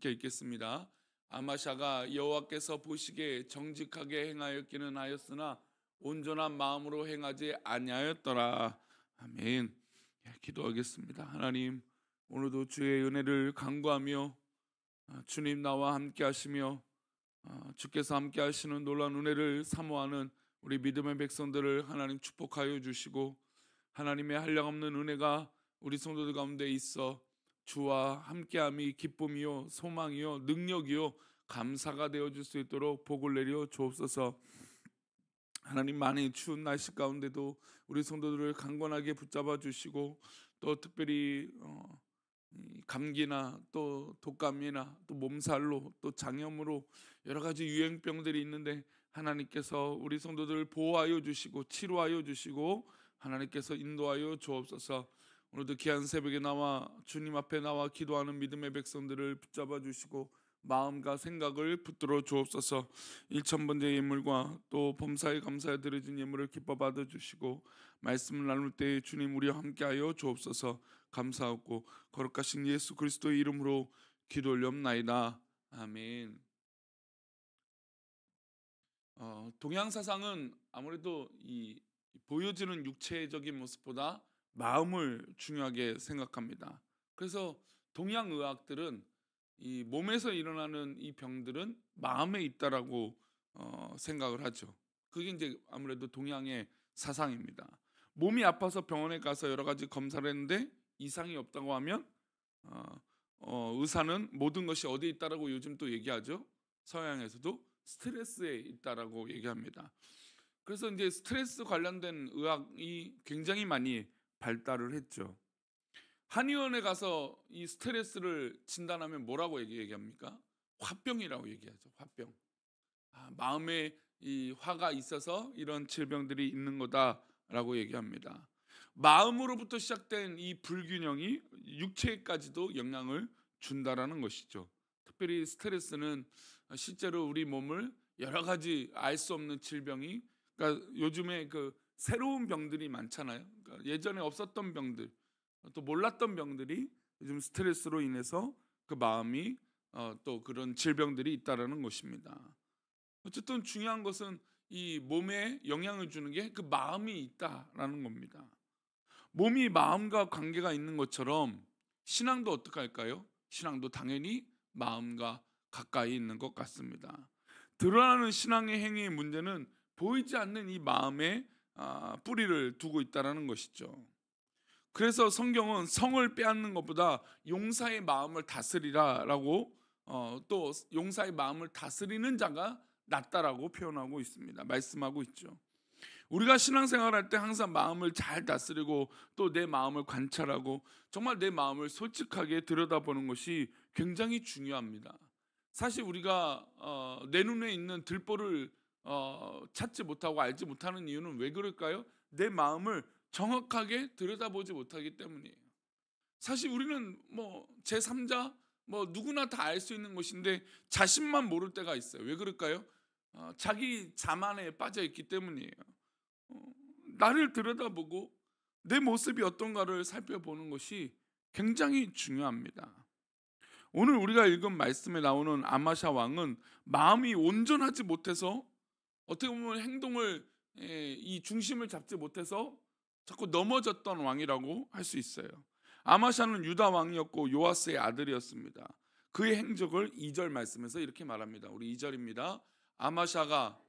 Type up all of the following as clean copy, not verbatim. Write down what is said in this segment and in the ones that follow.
함께 읽겠습니다. 아마샤가 여호와께서 보시기에 정직하게 행하였기는 하였으나 온전한 마음으로 행하지 아니하였더라. 아멘. 기도하겠습니다. 하나님, 오늘도 주의 은혜를 간구하며 주님 나와 함께 하시며 주께서 함께 하시는 놀라운 은혜를 사모하는 우리 믿음의 백성들을 하나님 축복하여 주시고, 하나님의 한량없는 은혜가 우리 성도들 가운데 있어 주와 함께함이 기쁨이요 소망이요 능력이요 감사가 되어줄 수 있도록 복을 내려 주옵소서. 하나님, 많이 추운 날씨 가운데도 우리 성도들을 강건하게 붙잡아 주시고, 또 특별히 이 감기나 또 독감이나 또 몸살로 또 장염으로 여러 가지 유행병들이 있는데 하나님께서 우리 성도들을 보호하여 주시고 치료하여 주시고 하나님께서 인도하여 주옵소서. 오늘도 귀한 새벽에 나와 주님 앞에 나와 기도하는 믿음의 백성들을 붙잡아 주시고 마음과 생각을 붙들어 주옵소서. 1,000번째 예물과 또 범사에 감사에 드려진 예물을 기뻐 받아 주시고, 말씀을 나눌 때 주님 우리와 함께하여 주옵소서. 감사하고 거룩하신 예수 그리스도의 이름으로 기도 올리옵나이다. 아멘. 동양 사상은 아무래도 이 보여지는 육체적인 모습보다 마음을 중요하게 생각합니다. 그래서 동양 의학들은 이 몸에서 일어나는 이 병들은 마음에 있다라고 생각을 하죠. 그게 이제 아무래도 동양의 사상입니다. 몸이 아파서 병원에 가서 여러 가지 검사를 했는데 이상이 없다고 하면 의사는 모든 것이 어디에 있다라고 요즘 또 얘기하죠. 서양에서도 스트레스에 있다라고 얘기합니다. 그래서 이제 스트레스 관련된 의학이 굉장히 많이 발달을 했죠. 한의원에 가서 이 스트레스를 진단하면 뭐라고 얘기합니까? 화병이라고 얘기하죠. 화병. 마음에 이 화가 있어서 이런 질병들이 있는 거다라고 얘기합니다. 마음으로부터 시작된 이 불균형이 육체까지도 영향을 준다라는 것이죠. 특별히 스트레스는 실제로 우리 몸을 여러 가지 알 수 없는 질병이, 그러니까 요즘에 그 새로운 병들이 많잖아요. 그러니까 예전에 없었던 병들, 또 몰랐던 병들이 요즘 스트레스로 인해서 그 마음이 또 그런 질병들이 있다라는 것입니다. 어쨌든 중요한 것은 이 몸에 영향을 주는 게 그 마음이 있다라는 겁니다. 몸이 마음과 관계가 있는 것처럼 신앙도 어떻게 할까요? 신앙도 당연히 마음과 가까이 있는 것 같습니다. 드러나는 신앙의 행위의 문제는 보이지 않는 이 마음에 뿌리를 두고 있다는 것이죠. 그래서 성경은 성을 빼앗는 것보다 용사의 마음을 다스리라라고, 또 용사의 마음을 다스리는 자가 낫다라고 표현하고 있습니다. 말씀하고 있죠. 우리가 신앙생활할 때 항상 마음을 잘 다스리고 또 내 마음을 관찰하고 정말 내 마음을 솔직하게 들여다보는 것이 굉장히 중요합니다. 사실 우리가 내 눈에 있는 들보를 찾지 못하고 알지 못하는 이유는 왜 그럴까요? 내 마음을 정확하게 들여다보지 못하기 때문이에요. 사실 우리는 뭐 제3자 누구나 다 알 수 있는 것인데 자신만 모를 때가 있어요. 왜 그럴까요? 자기 자만에 빠져 있기 때문이에요. 나를 들여다보고 내 모습이 어떤가를 살펴보는 것이 굉장히 중요합니다. 오늘 우리가 읽은 말씀에 나오는 아마샤 왕은 마음이 온전하지 못해서, 어떻게 보면 행동을 이 중심을 잡지 못해서 자꾸 넘어졌던 왕이라고 할 수 있어요. 아마샤는 유다 왕이었고 요아스의 아들이었습니다. 그의 행적을 2절 말씀에서 이렇게 말합니다. 우리 2절입니다. 아마샤가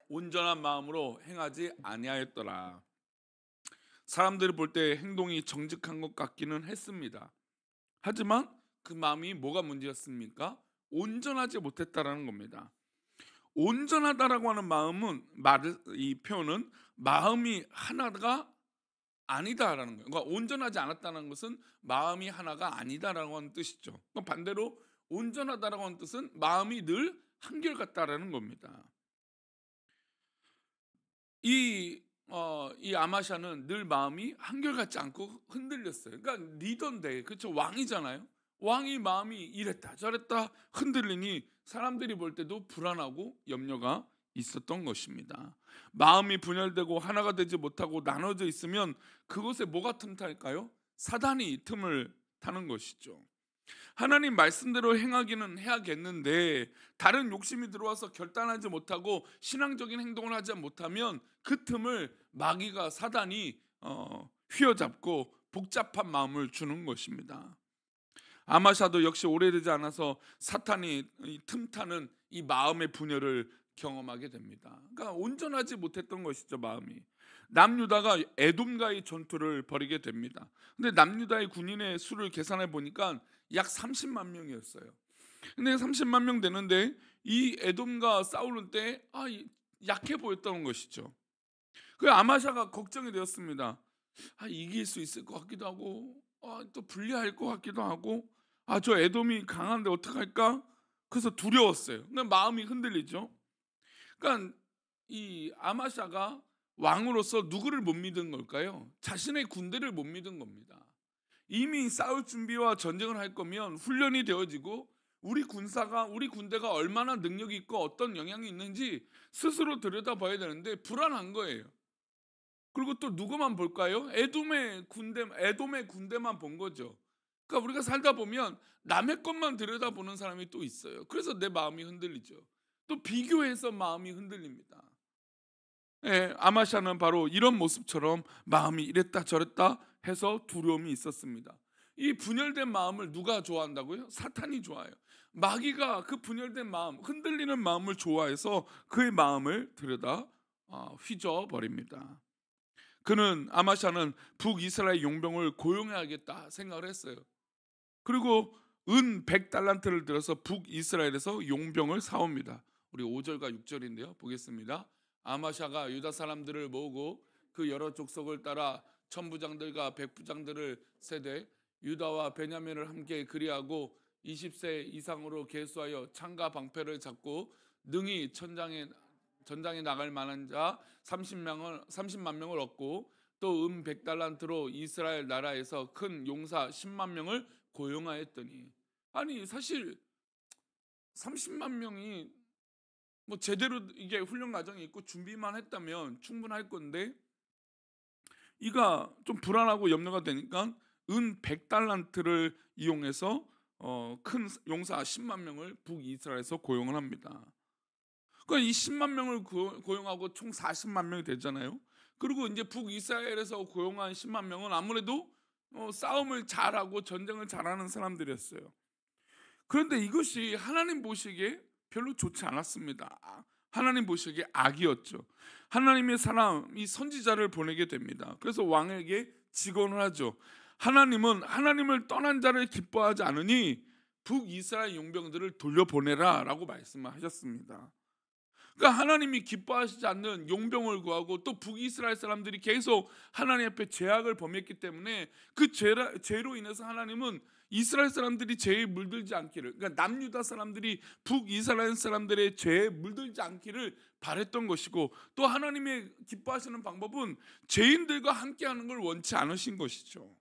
온전한 마음으로 행하지 아니하였더라. 사람들이 볼 때 행동이 정직한 것 같기는 했습니다. 하지만 그 마음이 뭐가 문제였습니까? 온전하지 못했다라는 겁니다. 온전하다라고 하는 마음은 이 표현은 마음이 하나가 아니다라는 거예요. 그러니까 온전하지 않았다는 것은 마음이 하나가 아니다라고 하는 뜻이죠. 반대로 온전하다라고 하는 뜻은 마음이 늘 한결같다라는 겁니다. 이 아마샤는 늘 마음이 한결같지 않고 흔들렸어요. 그러니까 리더인데, 그렇죠, 왕이잖아요. 왕이 마음이 이랬다 저랬다 흔들리니 사람들이 볼 때도 불안하고 염려가 있었던 것입니다. 마음이 분열되고 하나가 되지 못하고 나눠져 있으면 그것에 뭐가 틈탈까요? 사단이 틈을 타는 것이죠. 하나님 말씀대로 행하기는 해야겠는데 다른 욕심이 들어와서 결단하지 못하고 신앙적인 행동을 하지 못하면 그 틈을 마귀가 사단이 휘어잡고 복잡한 마음을 주는 것입니다. 아마샤도 역시 오래되지 않아서 사탄이 틈타는 이 마음의 분열을 경험하게 됩니다. 그러니까 온전하지 못했던 것이죠, 마음이. 남유다가 에돔과의 전투를 벌이게 됩니다. 근데 남유다의 군인의 수를 계산해 보니까 약 30만 명이었어요. 근데 30만 명 되는데 이 에돔과 싸우는 때 약해 보였던 것이죠. 그 아마샤가 걱정이 되었습니다. 이길 수 있을 것 같기도 하고 또 불리할 것 같기도 하고 저 에돔이 강한데 어떡할까? 그래서 두려웠어요. 그러니까 마음이 흔들리죠. 그러니까 이 아마샤가 왕으로서 누구를 못 믿은 걸까요? 자신의 군대를 못 믿은 겁니다. 이미 싸울 준비와 전쟁을 할 거면 훈련이 되어지고 우리 군대가 얼마나 능력이 있고 어떤 영향이 있는지 스스로 들여다봐야 되는데 불안한 거예요. 그리고 또 누구만 볼까요? 에돔의 군대만 본 거죠. 그러니까 우리가 살다 보면 남의 것만 들여다보는 사람이 또 있어요. 그래서 내 마음이 흔들리죠. 또 비교해서 마음이 흔들립니다. 아마샤는 바로 이런 모습처럼 마음이 이랬다 저랬다 해서 두려움이 있었습니다. 이 분열된 마음을 누가 좋아한다고요? 사탄이 좋아해요. 마귀가 그 분열된 마음, 흔들리는 마음을 좋아해서 그의 마음을 들여다 휘저어버립니다. 아마샤는 북이스라엘 용병을 고용해야겠다 생각을 했어요. 그리고 은 100달란트를 들어서 북이스라엘에서 용병을 사옵니다. 우리 5절과 6절인데요. 보겠습니다. 아마샤가 유다 사람들을 모으고 그 여러 족속을 따라 천부장들과 백부장들을 세대 유다와 베냐민을 함께 그리하고 20세 이상으로 계수하여 창과 방패를 잡고 능히 전장에 나갈 만한 자 30만 명을 얻고 또 100달란트로 이스라엘 나라에서 큰 용사 10만 명을 고용하였더니 사실 30만 명이 제대로 이게 훈련 과정이 있고 준비만 했다면 충분할 건데 이가 좀 불안하고 염려가 되니까 100달란트를 이용해서 큰 용사 10만 명을 북이스라엘에서 고용을 합니다. 그러니까 이 10만 명을 고용하고 총 40만 명이 되잖아요. 그리고 이제 북이스라엘에서 고용한 10만 명은 아무래도 싸움을 잘하고 전쟁을 잘하는 사람들이었어요. 그런데 이것이 하나님 보시기에 별로 좋지 않았습니다. 하나님 보시기에 악이었죠. 하나님의 사람이 선지자를 보내게 됩니다. 그래서 왕에게 직언을 하죠. 하나님은 하나님을 떠난 자를 기뻐하지 않으니 북이스라엘 용병들을 돌려보내라 라고 말씀을 하셨습니다. 그러니까 하나님이 기뻐하시지 않는 용병을 구하고 또 북이스라엘 사람들이 계속 하나님 앞에 죄악을 범했기 때문에 그 죄로 인해서 하나님은 이스라엘 사람들이 죄에 물들지 않기를, 그러니까 남유다 사람들이 북이스라엘 사람들의 죄에 물들지 않기를 바랬던 것이고, 또 하나님의 기뻐하시는 방법은 죄인들과 함께하는 걸 원치 않으신 것이죠.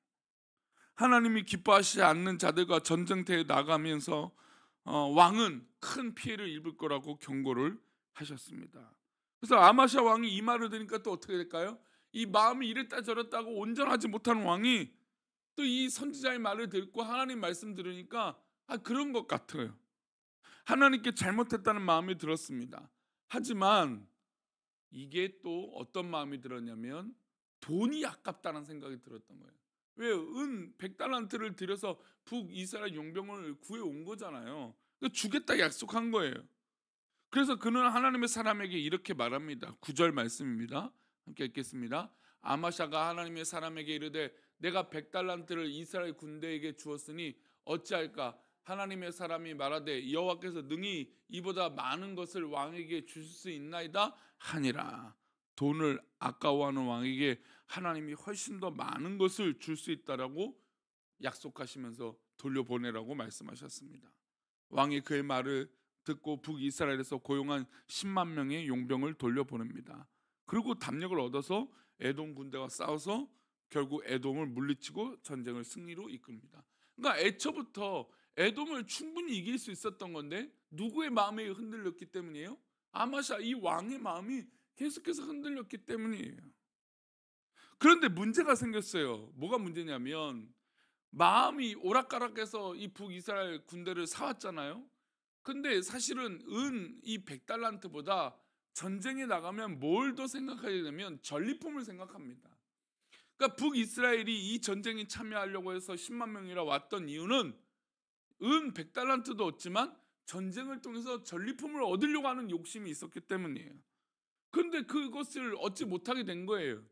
하나님이 기뻐하시지 않는 자들과 전쟁터에 나가면서 왕은 큰 피해를 입을 거라고 경고를 하셨습니다. 그래서 아마샤 왕이 이 말을 들으니까 또 어떻게 될까요? 이 마음이 이랬다 저랬다고 온전하지 못한 왕이 또 이 선지자의 말을 듣고 하나님 말씀 들으니까 그런 것 같아요. 하나님께 잘못했다는 마음이 들었습니다. 하지만 이게 또 어떤 마음이 들었냐면 돈이 아깝다는 생각이 들었던 거예요. 왜? 100달란트를 들여서 북이스라엘 용병을 구해온 거잖아요. 주겠다 약속한 거예요. 그래서 그는 하나님의 사람에게 이렇게 말합니다. 9절 말씀입니다. 함께 읽겠습니다. 아마샤가 하나님의 사람에게 이르되 내가 100달란트를 이스라엘 군대에게 주었으니 어찌할까? 하나님의 사람이 말하되 여호와께서 능히 이보다 많은 것을 왕에게 주실 수 있나이다 하니라. 돈을 아까워하는 왕에게 하나님이 훨씬 더 많은 것을 줄 수 있다라고 약속하시면서 돌려보내라고 말씀하셨습니다. 왕이 그의 말을 듣고 북이스라엘에서 고용한 10만 명의 용병을 돌려보냅니다. 그리고 담력을 얻어서 에돔 군대와 싸워서 결국 에돔을 물리치고 전쟁을 승리로 이끕니다. 그러니까 애초부터 에돔을 충분히 이길 수 있었던 건데 누구의 마음이 흔들렸기 때문이에요? 아마샤 이 왕의 마음이 계속해서 흔들렸기 때문이에요. 그런데 문제가 생겼어요. 뭐가 문제냐면 마음이 오락가락해서 이 북이스라엘 군대를 사왔잖아요. 근데 사실은 이 100달란트보다 전쟁에 나가면 뭘 더 생각하게 되면 전리품을 생각합니다. 그러니까 북이스라엘이 이 전쟁에 참여하려고 해서 10만 명이라 왔던 이유는 은 100달란트도 얻지만 전쟁을 통해서 전리품을 얻으려고 하는 욕심이 있었기 때문이에요. 근데 그것을 얻지 못하게 된 거예요.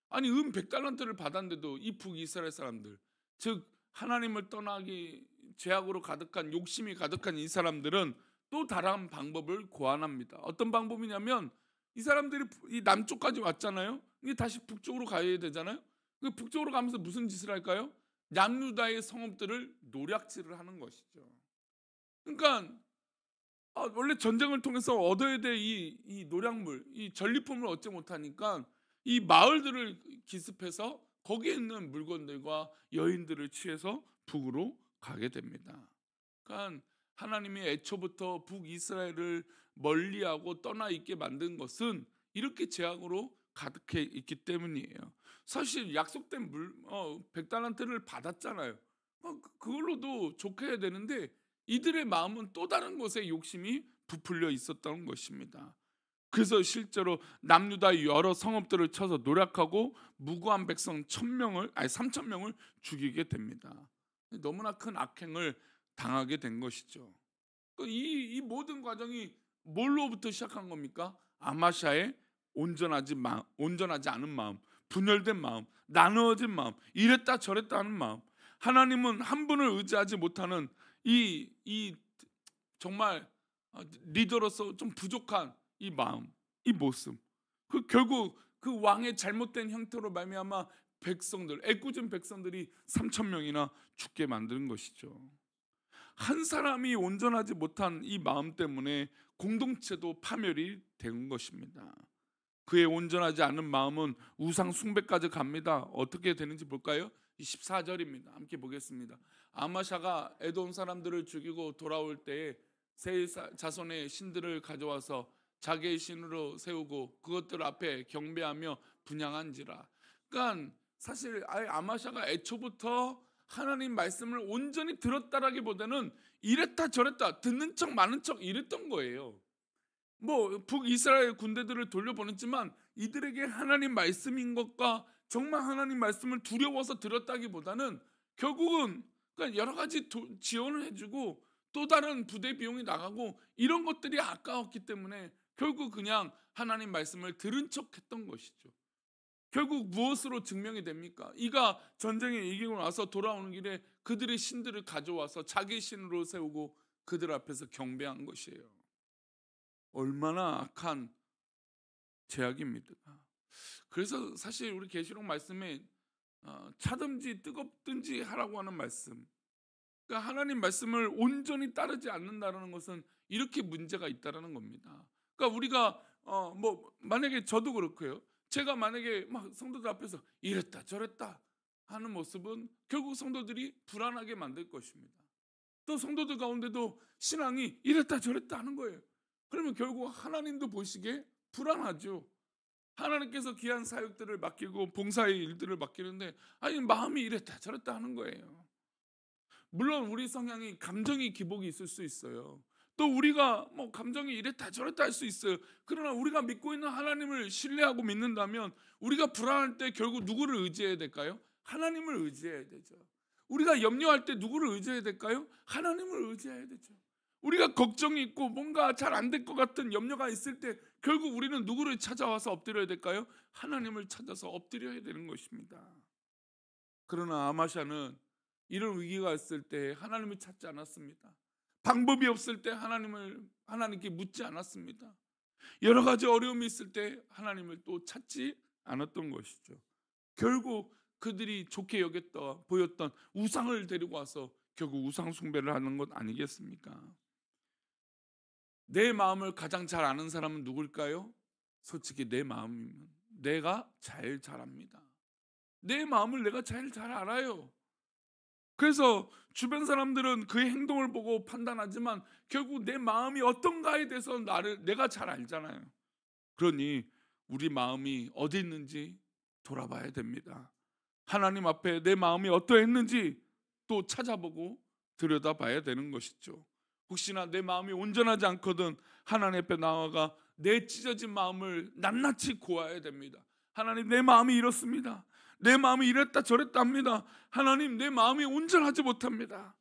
아니 은 100달란트를 받았는데도 이 북이스라엘 사람들, 즉 하나님을 떠나기 죄악으로 가득한 욕심이 가득한 이 사람들은 또 다른 방법을 고안합니다. 어떤 방법이냐면 이 사람들이 이 남쪽까지 왔잖아요. 이게 다시 북쪽으로 가야 되잖아요. 그 북쪽으로 가면서 무슨 짓을 할까요? 남유다의 성읍들을 노략질을 하는 것이죠. 그러니까 원래 전쟁을 통해서 얻어야 될 이 노략물, 이 전리품을 얻지 못하니까 이 마을들을 기습해서 거기에 있는 물건들과 여인들을 취해서 북으로 가게 됩니다. 그러니까 하나님이 애초부터 북이스라엘을 멀리하고 떠나 있게 만든 것은 이렇게 죄악으로 가득해 있기 때문이에요. 사실 약속된 100달란트를 받았잖아요. 그걸로도 좋게 해야 되는데 이들의 마음은 또 다른 것에 욕심이 부풀려 있었던 것입니다. 그래서 실제로 남유다의 여러 성읍들을 쳐서 노략하고 무고한 백성 3,000명을 죽이게 됩니다. 너무나 큰 악행을 당하게 된 것이죠. 이 모든 과정이 뭘로부터 시작한 겁니까? 아마샤의 온전하지 않은 마음, 분열된 마음, 나누어진 마음, 이랬다 저랬다 하는 마음. 하나님은 한 분을 의지하지 못하는 이 정말 리더로서 좀 부족한 이 마음, 이 모습. 결국 그 왕의 잘못된 형태로 말미암아 애꿎은 백성들이 3,000명이나 죽게 만드는 것이죠. 한 사람이 온전하지 못한 이 마음 때문에 공동체도 파멸이 된 것입니다. 그의 온전하지 않은 마음은 우상 숭배까지 갑니다. 어떻게 되는지 볼까요? 14절입니다. 함께 보겠습니다. 아마샤가 에돔 사람들을 죽이고 돌아올 때에 세 자손의 신들을 가져와서 자기의 신으로 세우고 그것들 앞에 경배하며 분향한지라. 그러니까 사실 아마샤가 애초부터 하나님 말씀을 온전히 들었다라기보다는 이랬다 저랬다 듣는 척 마는 척 이랬던 거예요. 북이스라엘 군대들을 돌려보냈지만 이들에게 하나님 말씀인 것과 정말 하나님 말씀을 두려워서 들었다기보다는 결국은 그러니까 여러 가지 지원을 해주고 또 다른 부대 비용이 나가고 이런 것들이 아까웠기 때문에 결국 그냥 하나님 말씀을 들은 척했던 것이죠. 결국 무엇으로 증명이 됩니까? 이가 전쟁에 이기고 나서 돌아오는 길에 그들의 신들을 가져와서 자기 신으로 세우고 그들 앞에서 경배한 것이에요. 얼마나 악한 죄악입니까? 그래서 사실 우리 계시록 말씀에 차든지 뜨겁든지 하라고 하는 말씀, 그러니까 하나님 말씀을 온전히 따르지 않는다는 것은 이렇게 문제가 있다는 겁니다. 그러니까 우리가 만약에 저도 그렇고요. 제가 만약에 막 성도들 앞에서 이랬다 저랬다 하는 모습은 결국 성도들이 불안하게 만들 것입니다. 또 성도들 가운데도 신앙이 이랬다 저랬다 하는 거예요. 그러면 결국 하나님도 보시기에 불안하죠. 하나님께서 귀한 사역들을 맡기고 봉사의 일들을 맡기는데 마음이 이랬다 저랬다 하는 거예요. 물론 우리 성향이 감정이 기복이 있을 수 있어요. 또 우리가 감정이 이랬다 저랬다 할 수 있어요. 그러나 우리가 믿고 있는 하나님을 신뢰하고 믿는다면 우리가 불안할 때 결국 누구를 의지해야 될까요? 하나님을 의지해야 되죠. 우리가 염려할 때 누구를 의지해야 될까요? 하나님을 의지해야 되죠. 우리가 걱정이 있고 뭔가 잘 안 될 것 같은 염려가 있을 때 결국 우리는 누구를 찾아와서 엎드려야 될까요? 하나님을 찾아서 엎드려야 되는 것입니다. 그러나 아마샤는 이런 위기가 있을 때 하나님을 찾지 않았습니다. 방법이 없을 때 하나님께 묻지 않았습니다. 여러 가지 어려움이 있을 때 하나님을 또 찾지 않았던 것이죠. 결국 그들이 좋게 보였던 우상을 데리고 와서 결국 우상 숭배를 하는 것 아니겠습니까? 내 마음을 가장 잘 아는 사람은 누굴까요? 솔직히 내 마음이면 내가 제일 잘 압니다. 내 마음을 내가 제일 잘 알아요. 그래서 주변 사람들은 그의 행동을 보고 판단하지만 결국 내 마음이 어떤가에 대해서 내가 잘 알잖아요. 그러니 우리 마음이 어디 있는지 돌아봐야 됩니다. 하나님 앞에 내 마음이 어떠했는지 또 찾아보고 들여다봐야 되는 것이죠. 혹시나 내 마음이 온전하지 않거든 하나님 앞에 나아가 내 찢어진 마음을 낱낱이 고아야 됩니다. 하나님, 내 마음이 이렇습니다. 내 마음이 이랬다 저랬다 합니다. 하나님, 내 마음이 온전하지 못합니다.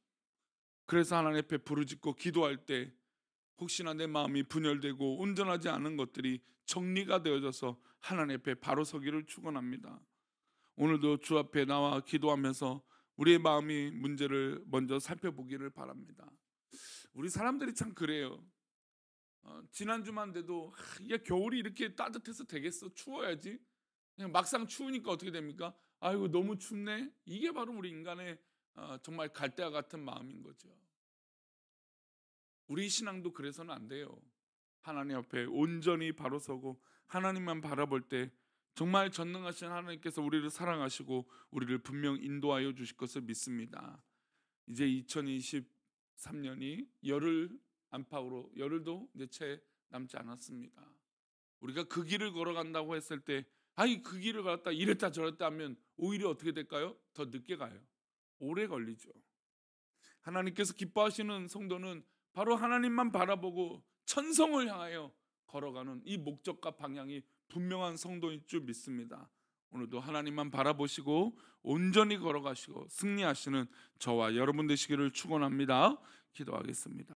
그래서 하나님 앞에 부르짖고 기도할 때 혹시나 내 마음이 분열되고 온전하지 않은 것들이 정리가 되어져서 하나님 앞에 바로 서기를 축원합니다. 오늘도 주 앞에 나와 기도하면서 우리의 마음이 문제를 먼저 살펴보기를 바랍니다. 우리 사람들이 참 그래요. 지난주만 돼도 이게 겨울이 이렇게 따뜻해서 되겠어? 추워야지. 그냥 막상 추우니까 어떻게 됩니까? 아이고 너무 춥네. 이게 바로 우리 인간의 정말 갈대와 같은 마음인 거죠. 우리 신앙도 그래서는 안 돼요. 하나님 앞에 온전히 바로 서고 하나님만 바라볼 때 정말 전능하신 하나님께서 우리를 사랑하시고 우리를 분명 인도하여 주실 것을 믿습니다. 이제 2023년이 열흘 안팎으로, 열흘도 이제 채 남지 않았습니다. 우리가 그 길을 걸어간다고 했을 때 아니 그 길을 갔다 이랬다 저랬다 하면 오히려 어떻게 될까요? 더 늦게 가요. 오래 걸리죠. 하나님께서 기뻐하시는 성도는 바로 하나님만 바라보고 천성을 향하여 걸어가는 이 목적과 방향이 분명한 성도인 줄 믿습니다. 오늘도 하나님만 바라보시고 온전히 걸어가시고 승리하시는 저와 여러분 되시기를 축원합니다. 기도하겠습니다.